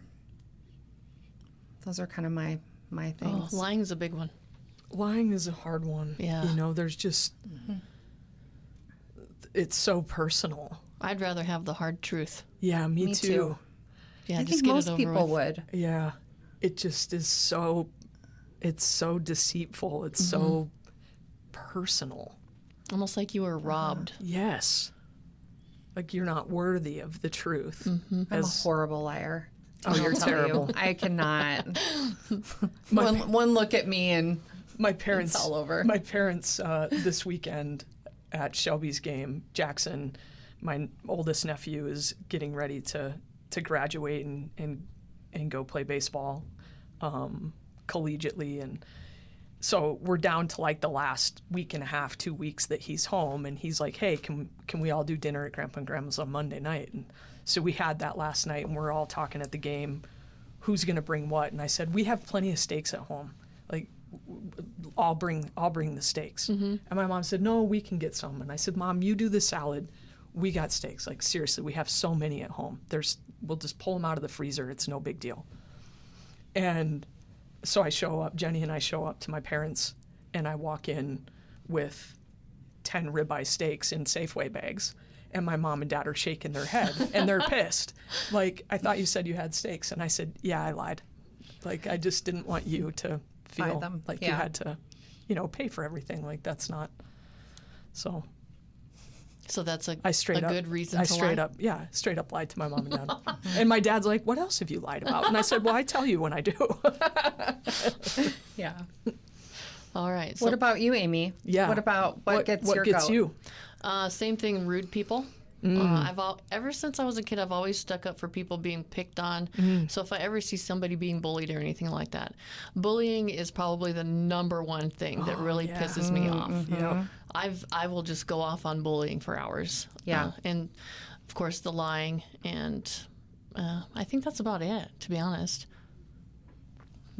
[SPEAKER 1] kind of my things.
[SPEAKER 3] Oh, lying's a big one.
[SPEAKER 2] Lying is a hard one.
[SPEAKER 3] Yeah.
[SPEAKER 2] You know, there's just, it's so personal.
[SPEAKER 3] I'd rather have the hard truth.
[SPEAKER 2] Yeah, me
[SPEAKER 1] Me
[SPEAKER 2] too.
[SPEAKER 1] too.
[SPEAKER 3] Yeah,
[SPEAKER 1] I
[SPEAKER 3] just
[SPEAKER 1] think
[SPEAKER 3] get
[SPEAKER 1] most
[SPEAKER 3] it over
[SPEAKER 1] people
[SPEAKER 3] with.
[SPEAKER 1] would.
[SPEAKER 2] Yeah. It just is so, it's so deceitful. It's so personal.
[SPEAKER 3] Almost like you were robbed.
[SPEAKER 2] Yes. Like you're not worthy of the truth.
[SPEAKER 1] I'm a horrible liar.
[SPEAKER 2] Oh, you're
[SPEAKER 1] I'll tell you.
[SPEAKER 2] terrible.
[SPEAKER 1] I cannot. One look at me and
[SPEAKER 2] My parents,
[SPEAKER 1] all over.
[SPEAKER 2] My parents this weekend at Shelby's game, Jackson, my oldest nephew, is getting ready to graduate and go play baseball collegiately, and so we're down to like the last week and a half, 2 weeks that he's home, and he's like, hey, can we all do dinner at Grandpa and Grandma's on Monday night? And so we had that last night, and we're all talking at the game, who's gonna bring what? And I said, we have plenty of steaks at home. Like, I'll bring the steaks. And my mom said, no, we can get some. And I said, Mom, you do the salad. We got steaks. Like, seriously, we have so many at home. We'll just pull them out of the freezer. It's no big deal. And so I show up, Jenny and I show up to my parents, and I walk in with 10 ribeye steaks in Safeway bags. And my mom and dad are shaking their head, and they're pissed. Like, I thought you said you had steaks. And I said, yeah, I lied. Like, I just didn't want you to feel
[SPEAKER 1] them.
[SPEAKER 2] like you
[SPEAKER 1] Yeah.
[SPEAKER 2] had to, pay for everything. Like, that's not, so.
[SPEAKER 3] So that's a
[SPEAKER 2] Straight
[SPEAKER 3] good reason
[SPEAKER 2] I
[SPEAKER 3] to
[SPEAKER 2] straight
[SPEAKER 3] lie?
[SPEAKER 2] up, yeah, straight up lied to my mom and dad. And my dad's like, what else have you lied about? And I said, well, I tell you when I do.
[SPEAKER 1] yeah.
[SPEAKER 3] All right. So
[SPEAKER 1] What about you, Amy?
[SPEAKER 2] Yeah.
[SPEAKER 1] What gets your goat?
[SPEAKER 2] you?
[SPEAKER 3] Same thing, rude people. Ever since I was a kid, I've always stuck up for people being picked on. So if I ever see somebody being bullied or anything like that, bullying is probably the number one thing that really pisses me off.
[SPEAKER 2] Yeah.
[SPEAKER 3] I will just go off on bullying for hours.
[SPEAKER 1] Yeah.
[SPEAKER 3] And of course the lying, and I think that's about it, to be honest.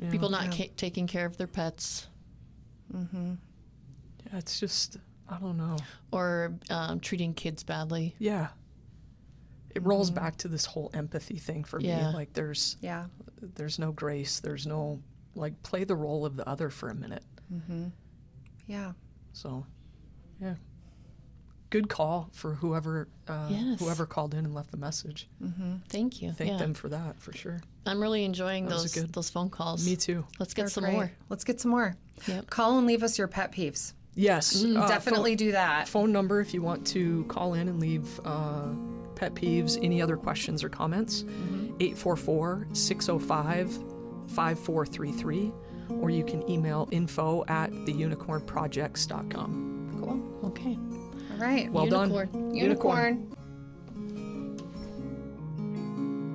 [SPEAKER 2] Yeah.
[SPEAKER 3] People not taking care of their pets,
[SPEAKER 2] Yeah, it's just, I don't know.
[SPEAKER 3] or treating kids badly.
[SPEAKER 2] Yeah. It rolls back to this whole empathy thing for me.
[SPEAKER 3] Yeah.
[SPEAKER 2] Like, there's no grace. There's no, like, play the role of the other for a minute.
[SPEAKER 1] Yeah.
[SPEAKER 2] So, yeah. Good call for whoever
[SPEAKER 3] Yes.
[SPEAKER 2] whoever called in and left the message.
[SPEAKER 3] Thank you.
[SPEAKER 2] Thank them for that, for sure.
[SPEAKER 3] I'm really enjoying
[SPEAKER 2] That was good.
[SPEAKER 3] those phone calls.
[SPEAKER 2] Me too.
[SPEAKER 3] Let's get
[SPEAKER 1] They're
[SPEAKER 3] some
[SPEAKER 1] great.
[SPEAKER 3] more.
[SPEAKER 1] Let's get some more.
[SPEAKER 3] Yep.
[SPEAKER 1] Call and leave us your pet peeves.
[SPEAKER 2] Yes.
[SPEAKER 1] Definitely do that.
[SPEAKER 2] Phone number if you want to call in and leave pet peeves, any other questions or comments, 844-605-5433, or you can email info@theunicornprojects.com.
[SPEAKER 1] Cool.
[SPEAKER 3] Okay.
[SPEAKER 1] All right.
[SPEAKER 2] Well
[SPEAKER 3] Unicorn.
[SPEAKER 2] done.
[SPEAKER 1] Unicorn.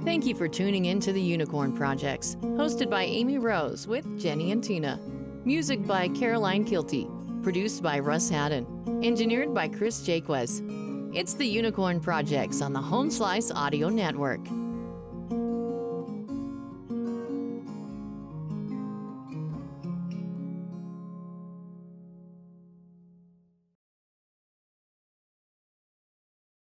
[SPEAKER 5] Thank you for tuning in to the Unicorn Projects, hosted by Amy Rose with Jenny and Tina. Music by Caroline Kilty. Produced by Russ Haddon. Engineered by Chris Jaquez. It's the Unicorn Projects on the Home Slice Audio Network.